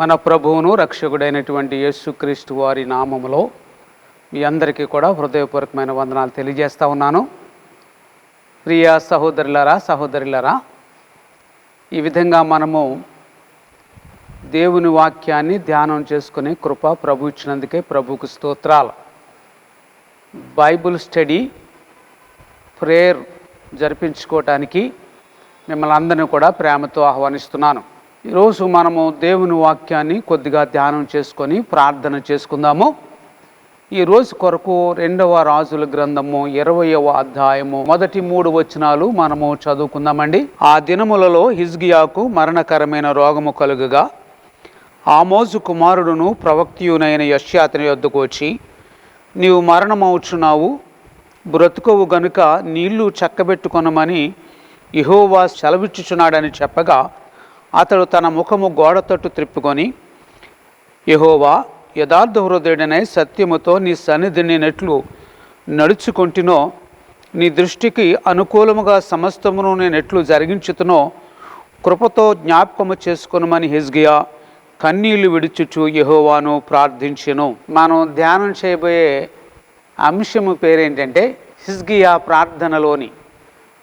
మన ప్రభువును రక్షకుడైనటువంటి యేసుక్రీస్తు వారి నామములో మీ అందరికీ కూడా హృదయపూర్వకమైన వందనాలు తెలియజేస్తూ ఉన్నాను. ప్రియ సహోదరులారా, ఈ విధంగా మనము దేవుని వాక్యాన్ని ధ్యానం చేసుకునే కృప ప్రభు ఇచ్చినందుకే ప్రభువుకు స్తోత్రాలు. బైబిల్ స్టడీ ప్రేయర్ జరిపించుకోవటానికి మిమ్మల్ని అందరినీ కూడా ప్రేమతో ఆహ్వానిస్తున్నాను. ఈరోజు మనము దేవుని వాక్యాన్ని కొద్దిగా ధ్యానం చేసుకొని ప్రార్థన చేసుకుందాము. ఈరోజు కొరకు 2వ రాజుల గ్రంథము 20వ అధ్యాయము మొదటి 3 వచనాలు మనము చదువుకుందామండి. ఆ దినములలో హిజ్కియాకు మరణకరమైన రోగము కలుగగా ఆమోజు కుమారుడును ప్రవక్తియునైన యెషయా అతని యొద్దకు వచ్చి, నీవు మరణమవుచున్నావు, బ్రతుకోవు గనుక నీళ్లు చక్కబెట్టుకొనమని యెహోవా సెలవిచ్చుచున్నాడని చెప్పగా, అతడు తన ముఖము గోడ తట్టు త్రిప్పుకొని, యెహోవా, యథార్థ హృదయుడనై సత్యముతో నీ సన్నిధిని నెట్లు నడుచుకుంటునో, నీ దృష్టికి అనుకూలముగా సమస్తమును నేను ఎట్లు జరిగించుతునో కృపతో జ్ఞాపకము చేసుకొనమని హిజ్కియా కన్నీళ్లు విడుచుచు యెహోవాను ప్రార్థించెను. మనం ధ్యానం చేయబోయే అంశము పేరేంటంటే హిజ్కియా ప్రార్థనలోని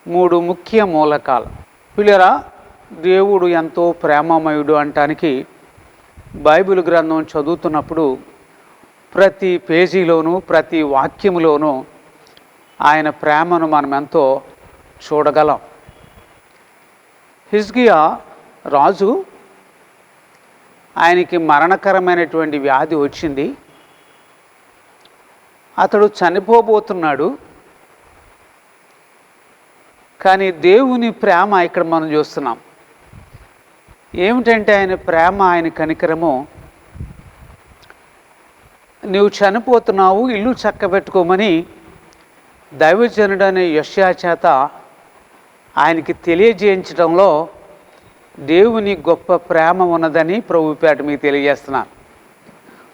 3 ముఖ్య మూలకాలు. పిల్లరా, దేవుడు ఎంతో ప్రేమమయుడు అంటానికి బైబిల్ గ్రంథం చదువుతున్నప్పుడు ప్రతి పేజీలోనూ ప్రతి వాక్యములోనూ ఆయన ప్రేమను మనం ఎంతో చూడగలం. హిజ్కియా రాజు, ఆయనకి మరణకరమైనటువంటి వ్యాధి వచ్చింది. అతడు చనిపోబోతున్నాడు. కానీ దేవుని ప్రేమ ఇక్కడ మనం చూస్తున్నాం. ఏమిటంటే ఆయన ప్రేమ, ఆయన కనికరము, నువ్వు చనిపోతున్నావు, ఇల్లు చక్కబెట్టుకోమని దైవజనుడనే యెషయా చేత ఆయనకి తెలియజేయించడంలో దేవుని గొప్ప ప్రేమ ఉన్నదని ప్రభుపేట మీకు తెలియజేస్తున్నాను.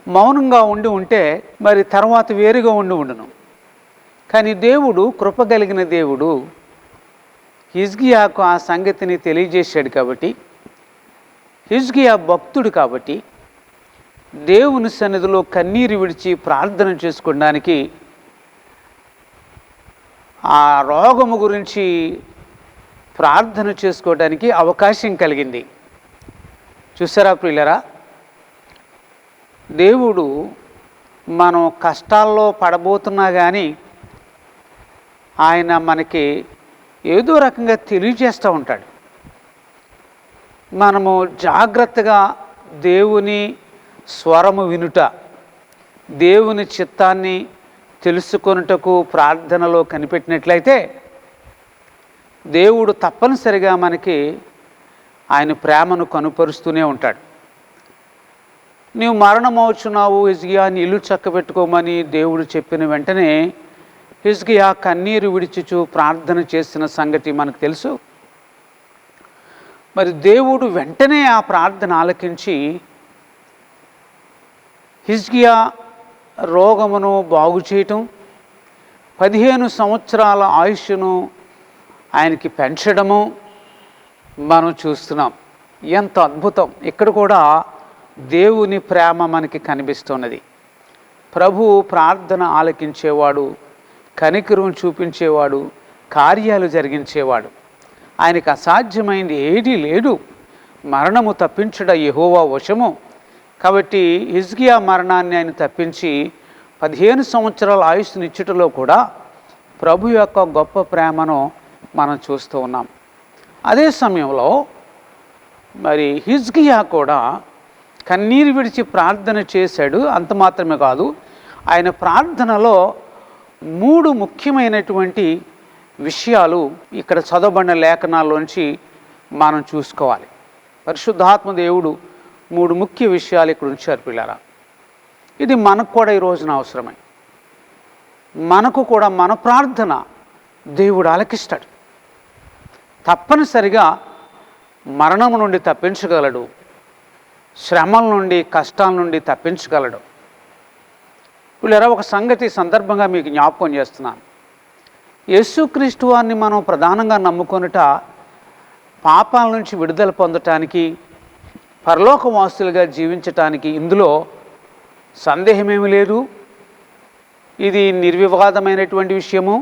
మౌనంగా ఉంటే మరి తర్వాత వేరుగా ఉండును. కానీ దేవుడు కృప కలిగిన దేవుడు హిజ్కియాకు ఆ సంగతిని తెలియజేశాడు. కాబట్టి హిజ్కియా భక్తుడు కాబట్టి దేవుని సన్నిధిలో కన్నీరు విడిచి ప్రార్థన చేసుకోవడానికి, ఆ రోగము గురించి ప్రార్థన చేసుకోవడానికి అవకాశం కలిగింది. చూసారా ప్రియులరా, దేవుడు మనం కష్టాల్లో పడబోతున్నా కానీ ఆయన మనకి ఏదో రకంగా తెలియజేస్తూ ఉంటాడు. మనము జాగ్రత్తగా దేవుని స్వరము వినుట, దేవుని చిత్తాన్ని తెలుసుకొనుటకు ప్రార్థనలో కనిపెట్టినట్లయితే దేవుడు తప్పనిసరిగా మనకి ఆయన ప్రేమను కనుపరుస్తూనే ఉంటాడు. నీవు మరణమవుచున్నావు హిజ్కియా, నీ ఇల్లు చక్కబెట్టుకోమని దేవుడు చెప్పిన వెంటనే హిజ్కియా కన్నీరు విడిచుచు ప్రార్థన చేసిన సంగతి మనకు తెలుసు. మరి దేవుడు వెంటనే ఆ ప్రార్థన ఆలకించి హిజ్కియా రోగమును బాగు చేయటం, 15 సంవత్సరాల ఆయుష్ను ఆయనకి పెంచడము మనం చూస్తున్నాం. ఎంత అద్భుతం! ఇక్కడ కూడా దేవుని ప్రేమ మనకి కనిపిస్తున్నది. ప్రభువు ప్రార్థన ఆలకించేవాడు, కనికరం చూపించేవాడు, కార్యాలు జరిగించేవాడు. ఆయనకు అసాధ్యమైంది ఏదీ లేదు. మరణము తప్పించడం యెహోవా వశము. కాబట్టి హిజ్కియా మరణాన్ని ఆయన తప్పించి 15 సంవత్సరాల ఆయుష్నిచ్చుటలో కూడా ప్రభు యొక్క గొప్ప ప్రేమను మనం చూస్తూ ఉన్నాం. అదే సమయంలో మరి హిజ్కియా కూడా కన్నీరు విడిచి ప్రార్థన చేశాడు. అంత మాత్రమే కాదు, ఆయన ప్రార్థనలో 3 ముఖ్యమైనటువంటి విషయాలు ఇక్కడ చదవబడిన లేఖనాల్లోంచి మనం చూసుకోవాలి. పరిశుద్ధాత్మ దేవుడు 3 ముఖ్య విషయాలు ఇక్కడ ఉంచారు పిల్లరా. ఇది మనకు కూడా ఈ రోజున అవసరమై, మనకు కూడా మన ప్రార్థన దేవుడు ఆలకిస్తాడు. తప్పనిసరిగా మరణం నుండి తప్పించగలడు, శ్రమల నుండి కష్టాల నుండి తప్పించగలడు. పిల్లరా, ఒక సంగతి సందర్భంగా మీకు జ్ఞాపకం చేస్తున్నాను. యేసుక్రీస్తు వారిని మనం ప్రధానంగా నమ్ముకొనుట పాపాల నుంచి విడుదల పొందటానికి, పరలోకవాసులుగా జీవించటానికి ఇందులో సందేహమేమీ లేదు. ఇది నిర్వివాదమైనటువంటి విషయము,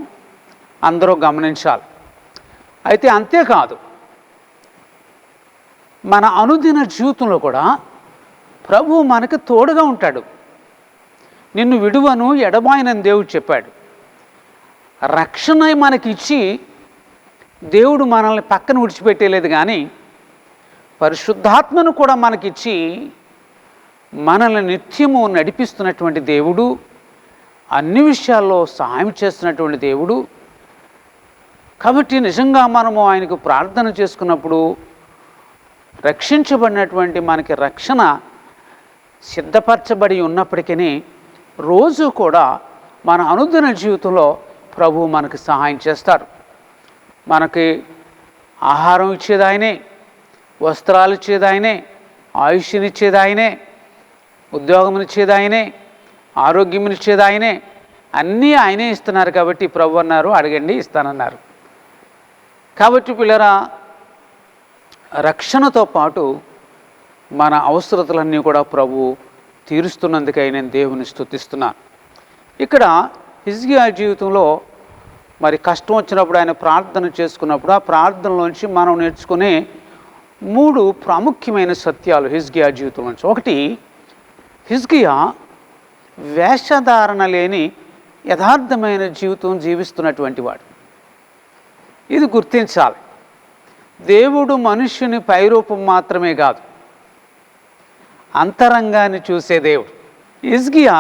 అందరూ గమనించాలి. అయితే అంతేకాదు, మన అనుదిన జీవితంలో కూడా ప్రభువు మనకు తోడుగా ఉంటాడు. నిన్ను విడువను ఎడబాయనని దేవుడు చెప్పాడు. రక్షణ మనకిచ్చి దేవుడు మనల్ని పక్కన విడిచిపెట్టేలేదు, కానీ పరిశుద్ధాత్మను కూడా మనకిచ్చి మనల్ని నిత్యము నడిపిస్తున్నటువంటి దేవుడు, అన్ని విషయాల్లో సహాయం చేస్తున్నటువంటి దేవుడు. కాబట్టి నిజంగా మనము ఆయనకు ప్రార్థన చేసుకున్నప్పుడు రక్షించబడినటువంటి మనకి రక్షణ సిద్ధపరచబడి ఉన్నప్పటికీ రోజు కూడా మన అనుదిన జీవితంలో ప్రభువు మనకు సహాయం చేస్తాడు. మనకి ఆహారం ఇచ్చేది ఆయనే, వస్త్రాలు ఇచ్చేది ఆయనే, ఆయుష్నిచ్చేది ఆయనే, ఉద్యోగమునిచ్చేది ఆయనే, ఆరోగ్యమునిచ్చేది ఆయనే. అన్నీ ఆయనే ఇస్తున్నారు. కాబట్టి ప్రభు అన్నారు, అడగండి ఇస్తానన్నారు. కాబట్టి పిల్లరా, రక్షణతో పాటు మన అవసరతలన్నీ కూడా ప్రభు తీరుస్తున్నందుకై నేను దేవుని స్తుతిస్తున్నాను. ఇక్కడ హిజ్కియా జీవితంలో మరి కష్టం వచ్చినప్పుడు ఆయన ప్రార్థన చేసుకున్నప్పుడు ఆ ప్రార్థనలోంచి మనం నేర్చుకునే 3 ప్రాముఖ్యమైన సత్యాలు హిజ్కియా జీవితంలోంచి. ఒకటి, హిజ్కియా వేషధారణ లేని యథార్థమైన జీవితం జీవిస్తున్నటువంటి వాడు. ఇది గుర్తించాలి. దేవుడు మనుష్యుని పైరూపం మాత్రమే కాదు, అంతరంగాన్ని చూసే దేవుడు. హిజ్కియా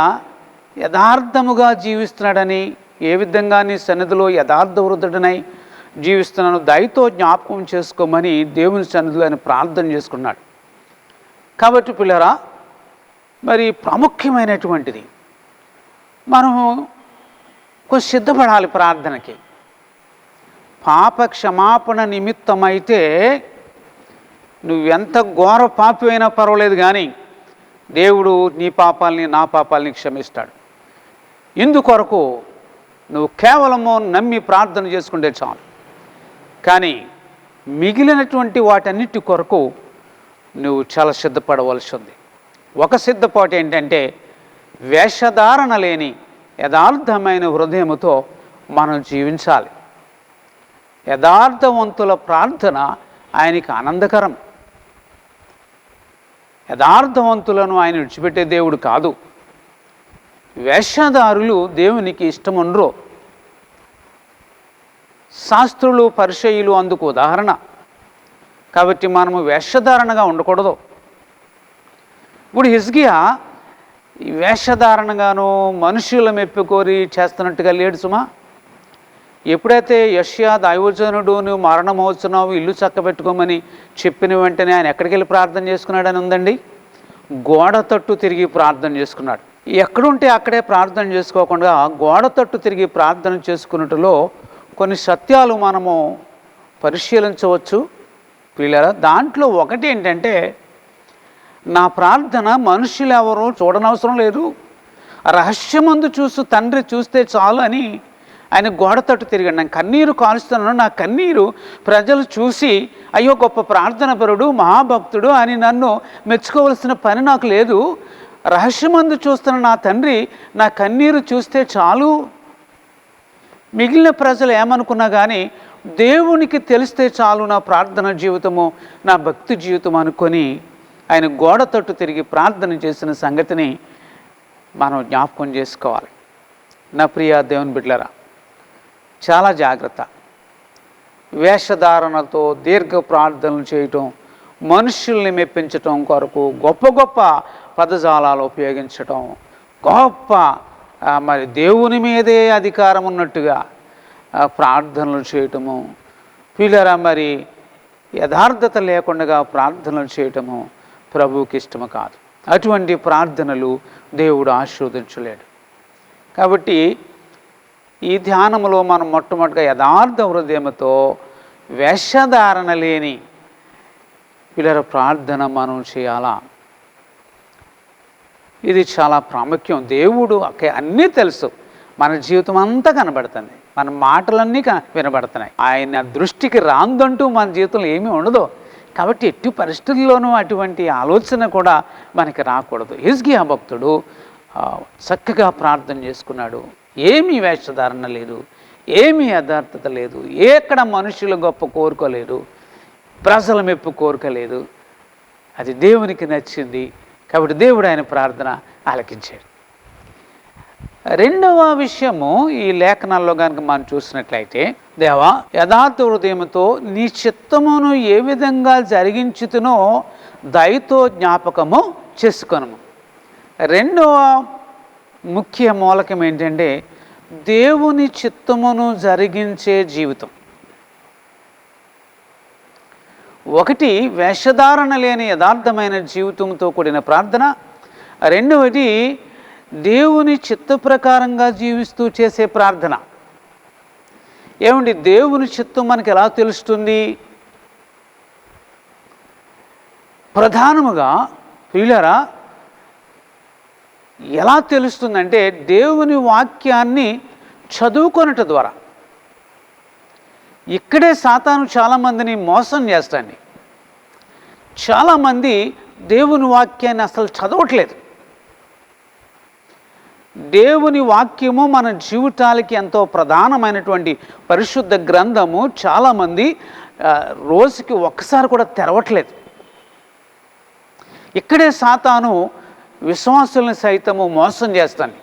యథార్థముగా జీవిస్తున్నాడని, ఏ విధంగా నీ సన్నిధిలో యథార్థ వృద్ధుడనై జీవిస్తున్నాను, దయతో జ్ఞాపకం చేసుకోమని దేవుని సన్నిధిలో ఆయన ప్రార్థన చేసుకున్నాడు. కాబట్టి పిల్లరా, మరి ప్రాముఖ్యమైనటువంటిది మనము కొంచెం సిద్ధపడాలి ప్రార్థనకి. పాప క్షమాపణ నిమిత్తమైతే నువ్వెంత ఘోర పాపి అయినా పర్వాలేదు, కానీ దేవుడు నీ పాపాలని నా పాపాలని క్షమిస్తాడు. ఇందుకొరకు నువ్వు కేవలము నమ్మి ప్రార్థన చేసుకుంటే చాలు. కానీ మిగిలినటువంటి వాటన్నిటి కొరకు నువ్వు చాలా సిద్ధపడవలసి ఉంది. ఒక సిద్ధపాటు ఏంటంటే, వేషధారణ లేని యథార్థమైన హృదయముతో మనం జీవించాలి. యథార్థవంతుల ప్రార్థన ఆయనకి ఆనందకరం. యథార్థవంతులను ఆయన విడిచిపెట్టే దేవుడు కాదు. వేషధారులు దేవునికి ఇష్టముండ్రు. శాస్త్రులు పరిచయులు అందుకు ఉదాహరణ. కాబట్టి మనము వేషధారణగా ఉండకూడదు. ఇప్పుడు హిజ్కియా ఈ వేషధారణగాను మనుషుల మెప్పుకోరి చేస్తున్నట్టుగా లేడు సుమా. ఎప్పుడైతే యెషయా దైవజనుడు నువ్వు మరణమవుతున్నావు, ఇల్లు చక్కబెట్టుకోమని చెప్పిన వెంటనే ఆయన ఎక్కడికి వెళ్ళి ప్రార్థన చేసుకున్నాడని ఉందండి? గోడ తట్టు తిరిగి ప్రార్థన చేసుకున్నాడు. ఎక్కడుంటే అక్కడే ప్రార్థన చేసుకోకుండా గోడ తట్టు తిరిగి ప్రార్థన చేసుకున్నట్టులో కొన్ని సత్యాలు మనము పరిశీలించవచ్చు పిల్లరా. దాంట్లో ఒకటి ఏంటంటే, నా ప్రార్థన మనుషులు ఎవరు చూడనవసరం లేదు, రహస్యమందు తండ్రి చూస్తే చాలు అని ఆయన గోడ తట్టు తిరిగాడు. నేను కన్నీరు కాలుస్తున్నాను, నా కన్నీరు ప్రజలు చూసి అయ్యో గొప్ప ప్రార్థనపరుడు మహాభక్తుడు అని నన్ను మెచ్చుకోవలసిన పని నాకు లేదు. రహస్యమందు చూస్తున్న నా తండ్రి నా కన్నీరు చూస్తే చాలు. మిగిలిన ప్రజలు ఏమనుకున్నా కానీ దేవునికి తెలిస్తే చాలు నా ప్రార్థన జీవితము, నా భక్తి జీవితం అనుకొని ఆయన గోడ తట్టు తిరిగి ప్రార్థన చేసిన సంగతిని మనం జ్ఞాపకం చేసుకోవాలి. నా ప్రియ దేవుని బిడ్డలారా, చాలా జాగ్రత్త. వేషధారణతో దీర్ఘ ప్రార్థనలు చేయటం, మనుషుల్ని మెప్పించటం కొరకు గొప్ప గొప్ప పదజాలాలు ఉపయోగించటం, గొప్ప మరి దేవుని మీదే అధికారం ఉన్నట్టుగా ప్రార్థనలు చేయటము, పిల్లరా మరి యథార్థత లేకుండా ప్రార్థనలు చేయటము ప్రభువుకి ఇష్టము కాదు. అటువంటి ప్రార్థనలు దేవుడు ఆశీర్వదించలేడు. కాబట్టి ఈ ధ్యానంలో మనం మొట్టమొదటిగా యథార్థ హృదయంతో వేషధారణ లేని పిల్లల ప్రార్థన మనం చేయాలా. ఇది చాలా ప్రాముఖ్యం. దేవుడు అన్నీ తెలుసు, మన జీవితం అంతా కనబడుతుంది, మన మాటలన్నీ వినబడుతున్నాయి. ఆయన దృష్టికి రాందంటూ మన జీవితంలో ఏమీ ఉండదు. కాబట్టి ఎట్టి పరిస్థితుల్లోనూ అటువంటి ఆలోచన కూడా మనకి రాకూడదు. హిజ్కియా భక్తుడు చక్కగా ప్రార్థన చేసుకున్నాడు. ఏమీ వేషధారణ లేదు, ఏమీ యథార్థత లేదు, ఎక్కడ మనుషుల గొప్ప కోరుకోలేదు, ప్రజల మెప్పు కోరుకోలేదు. అది దేవునికి నచ్చింది. కాబట్టి దేవుడు ఆయన ప్రార్థన ఆలకించాడు. రెండవ విషయము ఈ లేఖనాల్లో కనుక మనం చూసినట్లయితే, దేవా యథార్థ హృదయముతో నీ చిత్తమును ఏ విధంగా జరిగించుతునో దయతో జ్ఞాపకము చేసుకొనుము. రెండవ ముఖ్య మూలకం ఏంటంటే దేవుని చిత్తమును జరిగించే జీవితం. ఒకటి వేషధారణ లేని యథార్థమైన జీవితంతో కూడిన ప్రార్థన. రెండవది దేవుని చిత్త ప్రకారంగా జీవిస్తూ చేసే ప్రార్థన. ఏమండి, దేవుని చిత్తం మనకి ఎలా తెలుస్తుంది? ప్రధానముగా ప్రియులారా, ఎలా తెలుస్తుందంటే దేవుని వాక్యాన్ని చదువుకొనుట ద్వారా. ఇక్కడే సాతాను చాలామందిని మోసం చేస్తాడు. చాలామంది దేవుని వాక్యాన్ని అసలు చదవట్లేదు. దేవుని వాక్యము మన జీవితాలకి ఎంతో ప్రధానమైనటువంటి పరిశుద్ధ గ్రంథము. చాలామంది రోజుకి ఒక్కసారి కూడా తెరవట్లేదు. ఇక్కడే సాతాను విశ్వాసుల్ని సైతము మోసం చేస్తాను.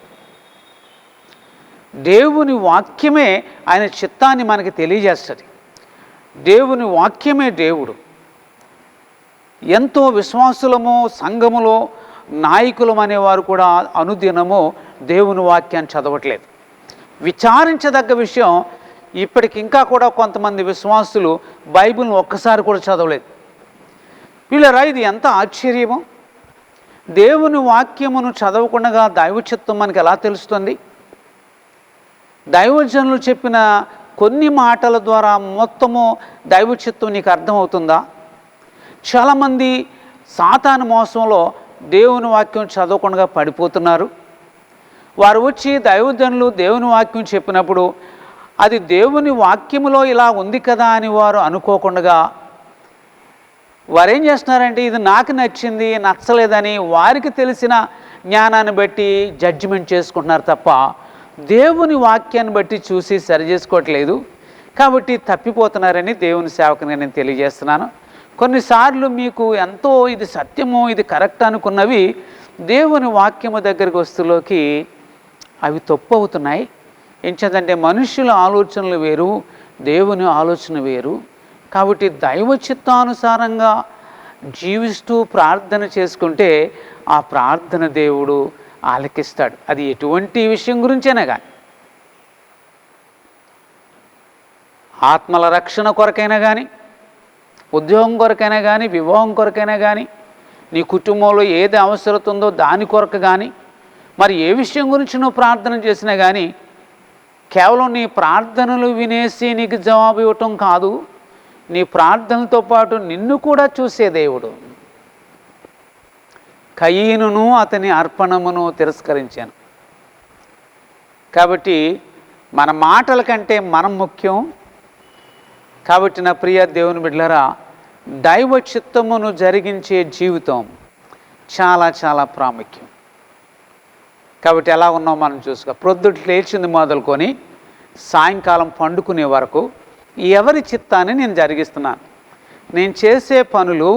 దేవుని వాక్యమే ఆయన చిత్తాన్ని మనకి తెలియజేస్తుంది. దేవుని వాక్యమే దేవుడు. ఎంతో విశ్వాసులము, సంఘములో నాయకులం అనేవారు కూడా అనుదినము దేవుని వాక్యాన్ని చదవట్లేదు. విచారించదగ్గ విషయం, ఇప్పటికి ఇంకా కూడా కొంతమంది విశ్వాసులు బైబిల్ని ఒక్కసారి కూడా చదవలేదు. వీళ్ళరా, ఇది ఎంత ఆశ్చర్యము! దేవుని వాక్యమును చదవకుండా దైవ చిత్తం మనకి ఎలా తెలుస్తుంది? దైవజనులు చెప్పిన కొన్ని మాటల ద్వారా మొత్తము దైవ చిత్తం నీకు అర్థమవుతుందా? చాలామంది సాతాను మోసంలో దేవుని వాక్యం చదవకుండా పడిపోతున్నారు. వారు వచ్చి దైవజనులు దేవుని వాక్యం చెప్పినప్పుడు అది దేవుని వాక్యములో ఇలా ఉంది కదా అని వారు అనుకోకుండా వారేం చేస్తున్నారంటే ఇది నాకు నచ్చింది, నచ్చలేదని వారికి తెలిసిన జ్ఞానాన్ని బట్టి జడ్జిమెంట్ చేసుకుంటున్నారు తప్ప దేవుని వాక్యాన్ని బట్టి చూసి సరి చేసుకోవట్లేదు. కాబట్టి తప్పిపోతున్నారని దేవుని సేవకుని నేను తెలియజేస్తున్నాను. కొన్నిసార్లు మీకు ఎంతో ఇది సత్యము, ఇది కరెక్ట్ అనుకున్నవి దేవుని వాక్యము దగ్గరికి వస్తులోకి అవి తప్పు అవుతున్నాయి. ఎంచేదంటే మనుషుల ఆలోచనలు వేరు, దేవుని ఆలోచన వేరు. కాబట్టి దైవ చిత్తానుసారంగా జీవిస్తూ ప్రార్థన చేసుకుంటే ఆ ప్రార్థన దేవుడు ఆలకిస్తాడు. అది ఎటువంటి విషయం గురించైనా కానీ, ఆత్మల రక్షణ కొరకైనా కానీ, ఉద్యోగం కొరకైనా కానీ, వివాహం కొరకైనా కానీ, నీ కుటుంబంలో ఏది అవసరం ఉందో దాని కొరకు కానీ, మరి ఏ విషయం గురించి నువ్వు ప్రార్థన చేసినా కానీ కేవలం నీ ప్రార్థనలు వినేసి నీకు జవాబు ఇవ్వటం కాదు, నీ ప్రార్థనలతో పాటు నిన్ను కూడా చూసే దేవుడు. కయీనును అతని అర్పణమును తిరస్కరించాను. కాబట్టి మన మాటల కంటే మనం ముఖ్యం. కాబట్టి నా ప్రియ దేవుని బిడ్డలారా, దైవ చిత్తమును జరిగించే జీవితం చాలా చాలా ప్రాముఖ్యం. కాబట్టి ఎలా ఉన్నాం మనం చూసుకో. ప్రొద్దుట లేచింది మొదలుకొని సాయంకాలం పండుకునే వరకు ఎవరి చిత్తాన్ని నేను జరిగిస్తున్నాను? నేను చేసే పనులు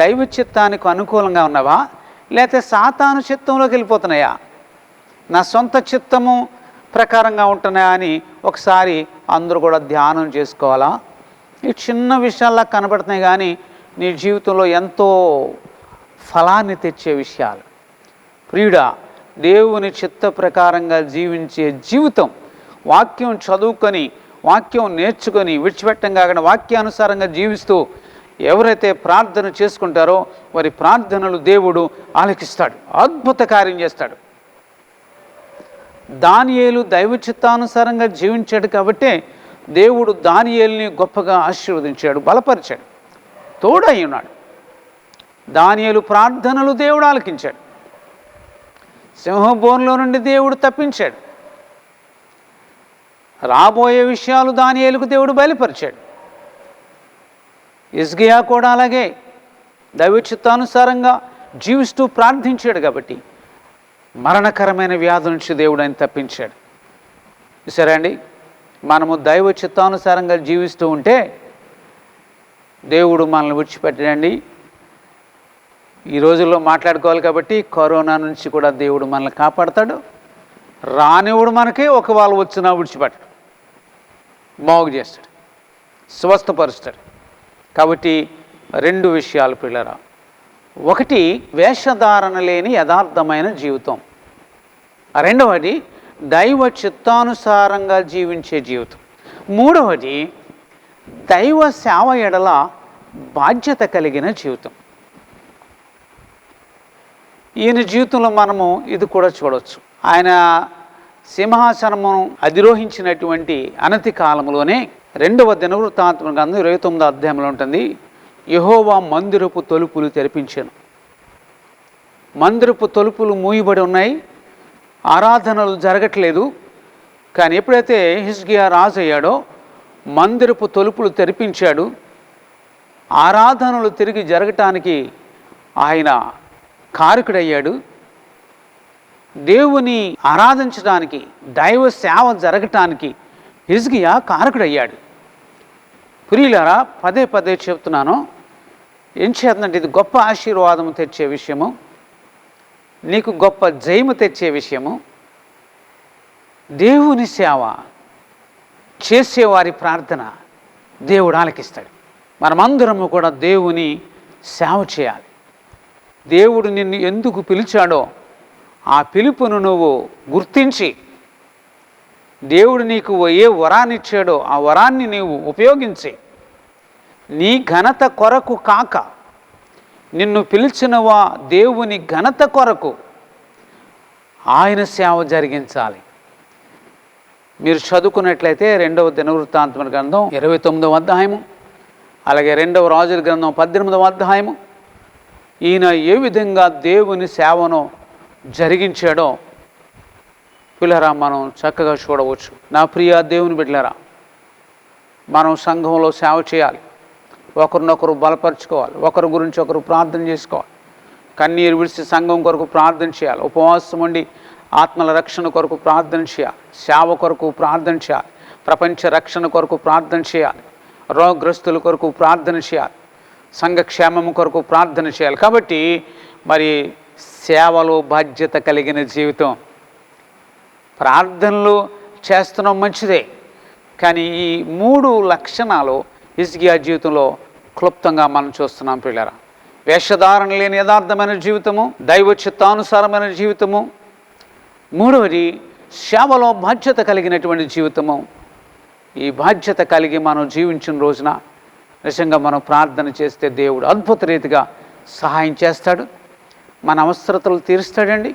దైవ చిత్తానికి అనుకూలంగా ఉన్నవా, లేకపోతే సాతాను చిత్తంలోకి వెళ్ళిపోతున్నాయా, నా సొంత చిత్తము ప్రకారంగా ఉంటున్నాయా అని ఒకసారి అందరూ కూడా ధ్యానం చేసుకోవాలా. ఈ చిన్న విషయాల్లా కనబడుతున్నాయి కానీ నీ జీవితంలో ఎంతో ఫలాన్ని తెచ్చే విషయాలు. ప్రియుడా, దేవుని చిత్త ప్రకారంగా జీవించే జీవితం, వాక్యం చదువుకొని, వాక్యం నేర్చుకొని, విడిచిపెట్టం కాకుండా వాక్యానుసారంగా జీవిస్తూ ఎవరైతే ప్రార్థన చేసుకుంటారో వారి ప్రార్థనలు దేవుడు ఆలకిస్తాడు, అద్భుత కార్యం చేస్తాడు. దానియేలు దైవ చిత్తానుసారంగా జీవించాడు కాబట్టే దేవుడు దానియేలుని గొప్పగా ఆశీర్వదించాడు, బలపరిచాడు, తోడై ఉన్నాడు. దానియేలు ప్రార్థనలు దేవుడు ఆలకించాడు. సింహబోన్లో నుండి దేవుడు తప్పించాడు. రాబోయే విషయాలు దానియేలుకు దేవుడు బయలుపరిచాడు. హిజ్కియా కూడా అలాగే దైవ చిత్తానుసారంగా జీవిస్తూ ప్రార్థించాడు కాబట్టి మరణకరమైన వ్యాధి నుంచి దేవుడు ఆయన తప్పించాడు. సరే అండి, మనము దైవ చిత్తానుసారంగా జీవిస్తూ ఉంటే దేవుడు మనల్ని విడిచిపెట్టడండి. ఈ రోజుల్లో మాట్లాడుకోవాలి కాబట్టి కరోనా నుంచి కూడా దేవుడు మనల్ని కాపాడతాడు. రానివుడు మనకి ఒకవేళ వచ్చినా విడిచిపెట్టడు, బాగు చేస్తాడు, స్వస్థపరుస్తాడు. కాబట్టి రెండు విషయాలు పిల్లరా. ఒకటి వేషధారణ లేని యథార్థమైన జీవితం, రెండవది దైవ చిత్తానుసారంగా జీవించే జీవితం, మూడవది దైవ సేవ ఎడల బాధ్యత కలిగిన జీవితం. ఈయన జీవితంలో మనము ఇది కూడా చూడవచ్చు. ఆయన సింహాసనము అధిరోహించినటువంటి అనతి కాలంలోనే 2వ దినవృత్తాంతం గ్రంథం 29వ అధ్యాయంలో ఉంటుంది, యెహోవా మందిరపు తలుపులు తెరిపించాను. మందిరపు తలుపులు మూయబడి ఉన్నాయి, ఆరాధనలు జరగట్లేదు. కానీ ఎప్పుడైతే హిజ్కియా రాజు అయ్యాడో మందిరపు తలుపులు తెరిపించాడు. ఆరాధనలు తిరిగి జరగటానికి ఆయన కారకుడయ్యాడు. దేవుని ఆరాధించడానికి, దైవ సేవ జరగటానికి హిజ్కియా కారకుడయ్యాడు. ప్రియులారా, పదే పదే చెప్తున్నాను, ఏం చేద్దంటే ఇది గొప్ప ఆశీర్వాదం తెచ్చే విషయము, నీకు గొప్ప జయము తెచ్చే విషయము. దేవుని సేవ చేసేవారి ప్రార్థన దేవుడు ఆలకిస్తాడు. మనమందరము కూడా దేవుని సేవ చేయాలి. దేవుడు నిన్ను ఎందుకు పిలిచాడో ఆ పిలుపును నువ్వు గుర్తించి, దేవుడు నీకు ఏ వరాన్ని ఇచ్చాడో ఆ వరాన్ని నీవు ఉపయోగించి, నీ ఘనత కొరకు కాక నిన్ను పిలిచినవా దేవుని ఘనత కొరకు ఆయన సేవ జరిగించాలి. మీరు చదువుకున్నట్లయితే 2వ దినవృత్తాంతం గ్రంథం 29వ అధ్యాయము, అలాగే 2వ రాజుల గ్రంథం 18వ అధ్యాయము, ఈయన ఏ విధంగా దేవుని సేవను జరిగించాడో పిల్లరా మనం చక్కగా చూడవచ్చు. నా ప్రియ దేవుని బిడ్డలారా, మనం సంఘంలో సేవ చేయాలి, ఒకరినొకరు బలపరుచుకోవాలి, ఒకరి గురించి ఒకరు ప్రార్థన చేసుకోవాలి, కన్నీరు విడిచి సంఘం కొరకు ప్రార్థన చేయాలి, ఉపవాసం ఉండి ఆత్మల రక్షణ కొరకు ప్రార్థన చేయాలి, సేవ కొరకు ప్రార్థన చేయాలి, ప్రపంచ రక్షణ కొరకు ప్రార్థన చేయాలి, రోగగ్రస్తుల కొరకు ప్రార్థన చేయాలి, సంఘక్షేమం కొరకు ప్రార్థన చేయాలి. కాబట్టి మరి సేవలో బాధ్యత కలిగిన జీవితం, ప్రార్థనలు చేస్తున్నాం మంచిదే, కానీ ఈ 3 లక్షణాలు హిజ్కియా జీవితంలో క్లుప్తంగా మనం చూస్తున్నాం పిల్లరా. వేషధారణ లేని యథార్థమైన జీవితము, దైవ చిత్తానుసారమైన జీవితము, మూడవది సేవలో బాధ్యత కలిగినటువంటి జీవితము. ఈ బాధ్యత కలిగి మనం జీవించిన రోజున నిజంగా మనం ప్రార్థన చేస్తే దేవుడు అద్భుత రీతిగా సహాయం చేస్తాడు, మన అవసరతలు తీరుస్తాడండి.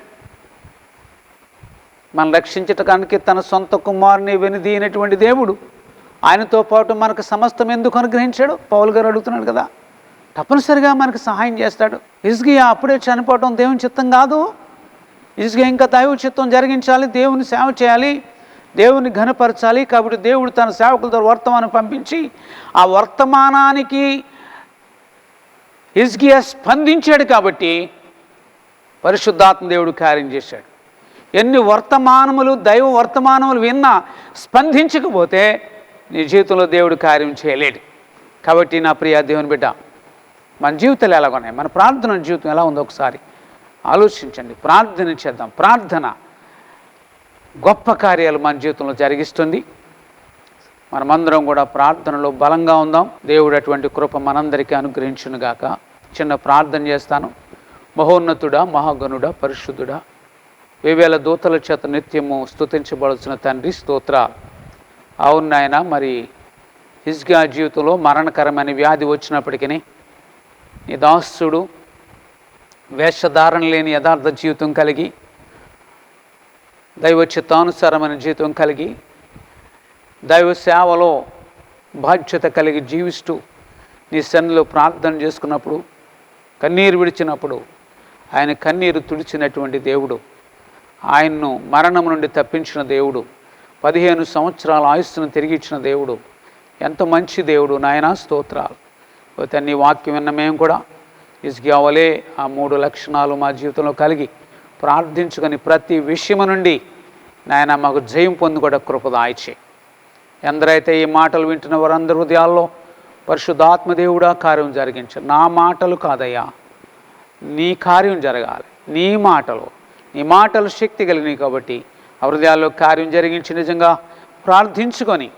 మనం రక్షించటానికి తన సొంత కుమారుని వెనుదీయనటువంటి దేవుడు ఆయనతో పాటు మనకు సమస్తం ఎందుకు అనుగ్రహించాడు? పౌలు గారు అడుగుతున్నాడు కదా. తప్పనిసరిగా మనకు సహాయం చేస్తాడు. హిజ్కియా అప్పుడే చనిపోవటం దేవుని చిత్తం కాదు. హిజ్కియా ఇంకా దైవ చిత్తం జరిగించాలి, దేవుని సేవ చేయాలి, దేవుని ఘనపరచాలి. కాబట్టి దేవుడు తన సేవకులతో వర్తమానం పంపించి ఆ వర్తమానానికి హిజ్కియా స్పందించాడు. కాబట్టి పరిశుద్ధాత్మ దేవుడు కార్యం చేశాడు. ఎన్ని వర్తమానములు, దైవ వర్తమానములు విన్నా స్పందించకపోతే నీ జీవితంలో దేవుడు కార్యం చేయలేడు. కాబట్టి నా ప్రియ దేవుని బిడ్డ, మన జీవితాలు ఎలా ఉన్నాయి, మన ప్రార్థన జీవితం ఎలా ఉందో ఒకసారి ఆలోచించండి. ప్రార్థన చేద్దాం. ప్రార్థన గొప్ప కార్యాలు మన జీవితంలో జరిగిస్తుంది. మనమందరం కూడా ప్రార్థనలో బలంగా ఉందాం. దేవుడు అటువంటి కృప మనందరికీ అనుగ్రహించునుగాక. చిన్న ప్రార్థన చేస్తాను. మహోన్నతుడా, మహాగణుడా, పరిశుద్ధుడా, 1000 దూతల చేత నిత్యము స్తుతించబడుతున్న తండ్రి స్తోత్ర. అవును నాయన, మరి హిజ్కియా జీవితంలో మరణకరమైన వ్యాధి వచ్చినప్పటికీ నీ దాసుడు వేషధారణ లేని యథార్థ జీవితం కలిగి, దైవ చిత్తానుసారమైన జీవితం కలిగి, దైవ సేవలో బాధ్యత కలిగి జీవిస్తూ నీ సన్నిధిలో ప్రార్థన చేసుకున్నప్పుడు, కన్నీరు విడిచినప్పుడు ఆయన కన్నీరు తుడిచినటువంటి దేవుడు, ఆయన్ను మరణం నుండి తప్పించిన దేవుడు, 15 సంవత్సరాల ఆయుస్సును తిరిగి ఇచ్చిన దేవుడు, ఎంత మంచి దేవుడు నాయనా. స్తోత్రాలు. తండ్రి వాక్యం విన్న మేము కూడా హిజ్కియా వలె ఆ 3 లక్షణాలు మా జీవితంలో కలిగి ప్రార్థించుకొని ప్రతి విషయము నుండి నాయన మాకు జయం పొందుకోవడం కృప దయచేయి. ఎందరైతే ఈ మాటలు వింటున్న వారందరి హృదయాల్లో పరిశుద్ధాత్మదేవుడా కార్యం జరిగించు. నా మాటలు కాదయ్యా, నీ కార్యం జరగాలి. నీ మాటలు శక్తి కలిగినవి కాబట్టి ఆ హృదయాల్లో కార్యం జరిగించి నిజంగా ప్రార్థించుకొని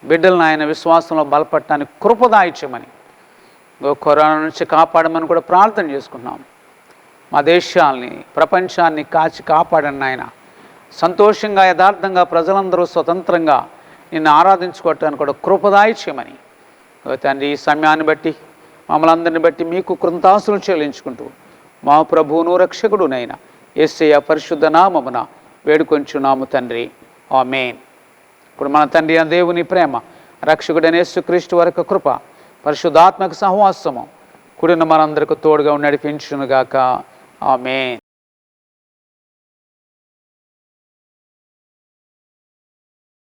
బిడ్డలను ఆయన విశ్వాసంలో బలపడటానికి కృపదాయిచ్చమని, కరోనా నుంచి కాపాడమని కూడా ప్రార్థన చేసుకున్నాం. మా దేశాల్ని, ప్రపంచాన్ని కాపాడండి ఆయన. సంతోషంగా యథార్థంగా ప్రజలందరూ స్వతంత్రంగా నిన్ను ఆరాధించుకోవటానికి కూడా కృపదాయిచ్చమని తండ్రి, ఈ సమయాన్ని బట్టి మమ్మల్ని అందరిని బట్టి మీకు కృతజ్ఞతాస్తులు చెల్లించుకుంటూ మా ప్రభువును రక్షకుడునైన యేసయ్య పరిశుద్ధ నామమున వేడుకొంచున్నాము తండ్రి, ఆమేన్. ఇప్పుడు మన తండ్రి అయిన దేవుని ప్రేమ, రక్షకుడైన యేసుక్రీస్తు వారి కృప, పరిశుద్ధాత్మక సహవాసము కూడిన మనందరికీ తోడుగా నడిపించునుగాక, ఆమేన్.